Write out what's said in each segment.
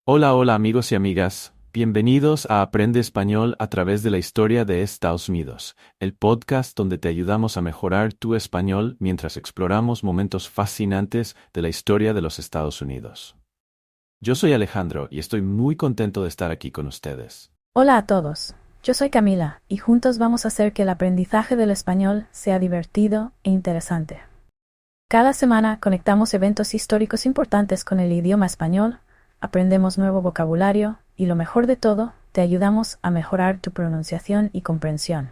Hola, hola amigos y amigas, bienvenidos a Aprende Español a través de la historia de Estados Unidos, el podcast donde te ayudamos a mejorar tu español mientras exploramos momentos fascinantes de la historia de los Estados Unidos. Yo soy Alejandro y estoy muy contento de estar aquí con ustedes. Hola a todos, yo soy Camila y juntos vamos a hacer que el aprendizaje del español sea divertido e interesante. Cada semana conectamos eventos históricos importantes con el idioma español, aprendemos nuevo vocabulario y lo mejor de todo, te ayudamos a mejorar tu pronunciación y comprensión.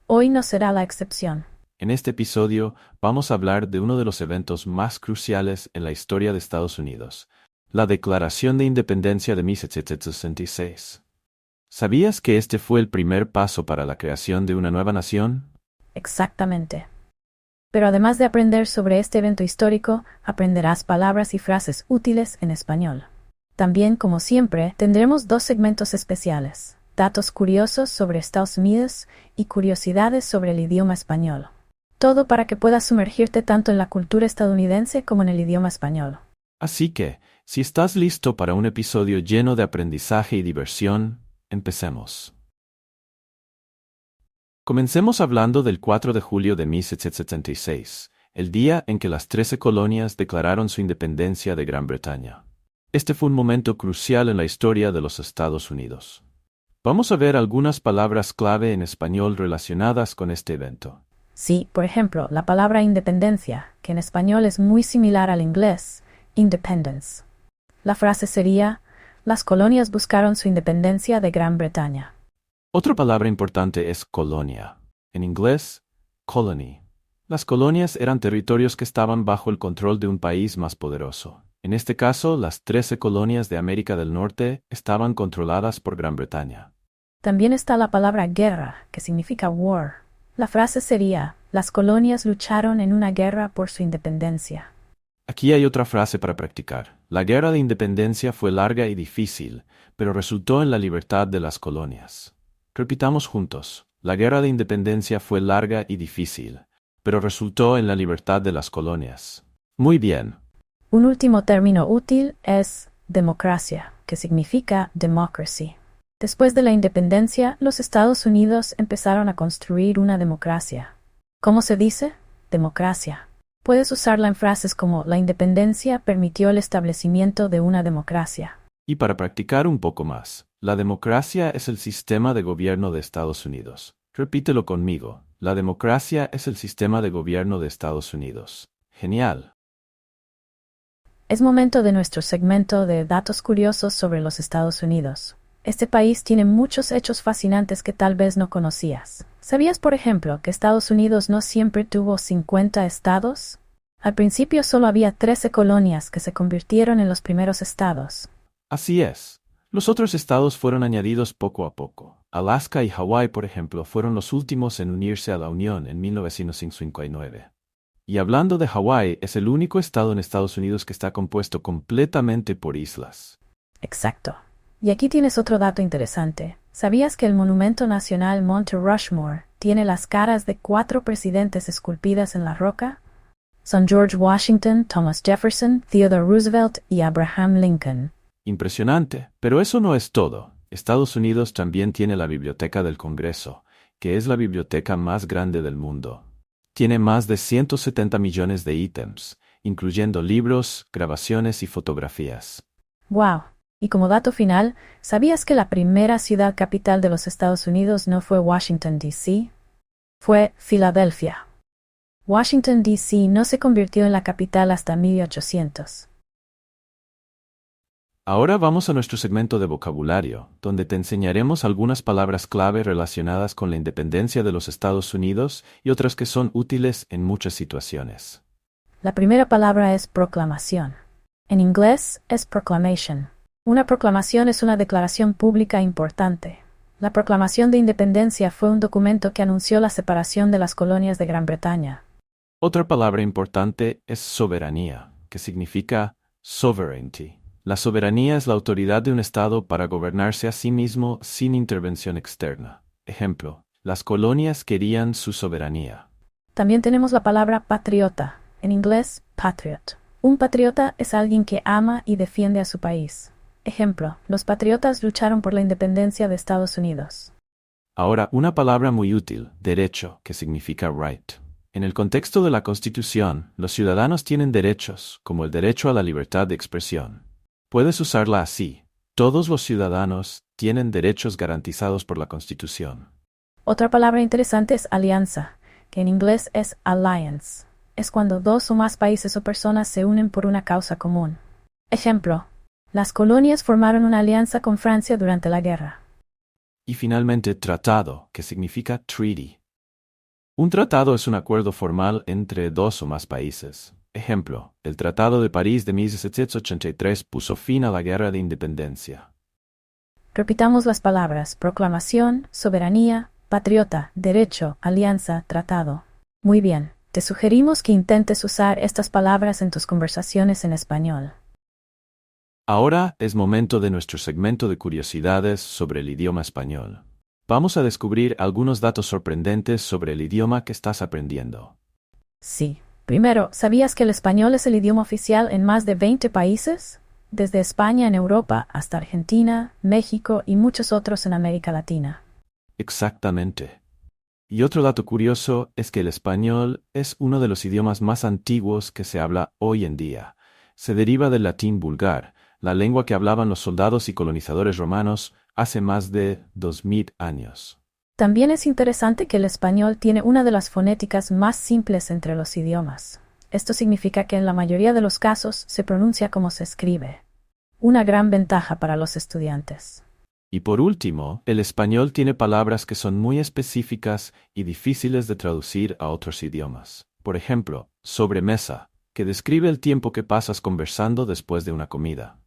Hoy no será la excepción. En este episodio vamos a hablar de uno de los eventos más cruciales en la historia de Estados Unidos, la Declaración de Independencia de 1776. ¿Sabías que este fue el primer paso para la creación de una nueva nación? Exactamente. Pero además de aprender sobre este evento histórico, aprenderás palabras y frases útiles en español. También, como siempre, tendremos dos segmentos especiales: datos curiosos sobre Estados Unidos y curiosidades sobre el idioma español. Todo para que puedas sumergirte tanto en la cultura estadounidense como en el idioma español. Así que, si estás listo para un episodio lleno de aprendizaje y diversión, empecemos. Comencemos hablando del 4 de julio de 1776, el día en que las 13 colonias declararon su independencia de Gran Bretaña. Este fue un momento crucial en la historia de los Estados Unidos. Vamos a ver algunas palabras clave en español relacionadas con este evento. Sí, por ejemplo, la palabra independencia, que en español es muy similar al inglés, independence. La frase sería: las colonias buscaron su independencia de Gran Bretaña. Otra palabra importante es colonia. En inglés, colony. Las colonias eran territorios que estaban bajo el control de un país más poderoso. En este caso, las 13 colonias de América del Norte estaban controladas por Gran Bretaña. También está la palabra guerra, que significa war. La frase sería: las colonias lucharon en una guerra por su independencia. Aquí hay otra frase para practicar. La guerra de independencia fue larga y difícil, pero resultó en la libertad de las colonias. Repitamos juntos. La guerra de independencia fue larga y difícil, pero resultó en la libertad de las colonias. Muy bien. Un último término útil es democracia, que significa democracy. Después de la independencia, los Estados Unidos empezaron a construir una democracia. ¿Cómo se dice? Democracia. Puedes usarla en frases como: la independencia permitió el establecimiento de una democracia. Y para practicar un poco más, la democracia es el sistema de gobierno de Estados Unidos. Repítelo conmigo. La democracia es el sistema de gobierno de Estados Unidos. Genial. Es momento de nuestro segmento de datos curiosos sobre los Estados Unidos. Este país tiene muchos hechos fascinantes que tal vez no conocías. ¿Sabías, por ejemplo, que Estados Unidos no siempre tuvo 50 estados? Al principio solo había 13 colonias que se convirtieron en los primeros estados. Así es. Los otros estados fueron añadidos poco a poco. Alaska y Hawái, por ejemplo, fueron los últimos en unirse a la Unión en 1959. Y hablando de Hawái, es el único estado en Estados Unidos que está compuesto completamente por islas. Exacto. Y aquí tienes otro dato interesante. ¿Sabías que el monumento nacional Monte Rushmore tiene las caras de 4 presidentes esculpidas en la roca? Son George Washington, Thomas Jefferson, Theodore Roosevelt y Abraham Lincoln. Impresionante, pero eso no es todo. Estados Unidos también tiene la Biblioteca del Congreso, que es la biblioteca más grande del mundo. Tiene más de 170 millones de ítems, incluyendo libros, grabaciones y fotografías. ¡Wow! Y como dato final, ¿sabías que la primera ciudad capital de los Estados Unidos no fue Washington, D.C.? Fue Filadelfia. Washington, D.C. no se convirtió en la capital hasta 1800. Ahora vamos a nuestro segmento de vocabulario, donde te enseñaremos algunas palabras clave relacionadas con la independencia de los Estados Unidos y otras que son útiles en muchas situaciones. La primera palabra es proclamación. En inglés es proclamation. Una proclamación es una declaración pública importante. La Proclamación de Independencia fue un documento que anunció la separación de las colonias de Gran Bretaña. Otra palabra importante es soberanía, que significa sovereignty. La soberanía es la autoridad de un Estado para gobernarse a sí mismo sin intervención externa. Ejemplo, las colonias querían su soberanía. También tenemos la palabra patriota. En inglés, patriot. Un patriota es alguien que ama y defiende a su país. Ejemplo, los patriotas lucharon por la independencia de Estados Unidos. Ahora, una palabra muy útil, derecho, que significa right. En el contexto de la Constitución, los ciudadanos tienen derechos, como el derecho a la libertad de expresión. Puedes usarla así. Todos los ciudadanos tienen derechos garantizados por la Constitución. Otra palabra interesante es alianza, que en inglés es alliance. Es cuando dos o más países o personas se unen por una causa común. Ejemplo, las colonias formaron una alianza con Francia durante la guerra. Y finalmente, tratado, que significa treaty. Un tratado es un acuerdo formal entre dos o más países. Ejemplo, el Tratado de París de 1783 puso fin a la Guerra de Independencia. Repitamos las palabras: proclamación, soberanía, patriota, derecho, alianza, tratado. Muy bien, te sugerimos que intentes usar estas palabras en tus conversaciones en español. Ahora es momento de nuestro segmento de curiosidades sobre el idioma español. Vamos a descubrir algunos datos sorprendentes sobre el idioma que estás aprendiendo. Sí. Primero, ¿sabías que el español es el idioma oficial en más de 20 países? Desde España en Europa hasta Argentina, México y muchos otros en América Latina. Exactamente. Y otro dato curioso es que el español es uno de los idiomas más antiguos que se habla hoy en día. Se deriva del latín vulgar, la lengua que hablaban los soldados y colonizadores romanos hace más de 2000 años. También es interesante que el español tiene una de las fonéticas más simples entre los idiomas. Esto significa que en la mayoría de los casos se pronuncia como se escribe. Una gran ventaja para los estudiantes. Y por último, el español tiene palabras que son muy específicas y difíciles de traducir a otros idiomas. Por ejemplo, sobremesa, que describe el tiempo que pasas conversando después de una comida.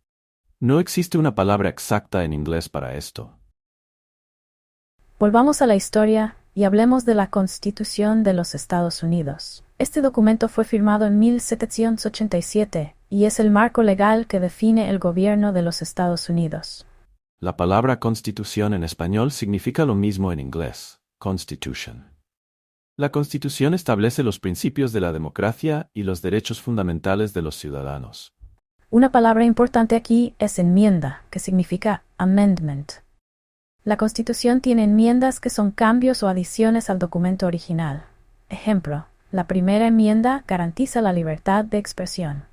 No existe una palabra exacta en inglés para esto. Volvamos a la historia y hablemos de la Constitución de los Estados Unidos. Este documento fue firmado en 1787 y es el marco legal que define el gobierno de los Estados Unidos. La palabra constitución en español significa lo mismo en inglés, constitution. La Constitución establece los principios de la democracia y los derechos fundamentales de los ciudadanos. Una palabra importante aquí es enmienda, que significa amendment. La Constitución tiene enmiendas que son cambios o adiciones al documento original. Ejemplo, la primera enmienda garantiza la libertad de expresión.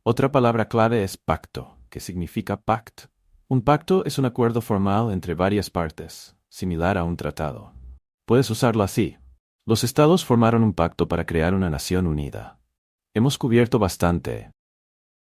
Otra palabra clave es pacto, que significa pact. Un pacto es un acuerdo formal entre varias partes, similar a un tratado. Puedes usarlo así. Los estados formaron un pacto para crear una nación unida. Hemos cubierto bastante.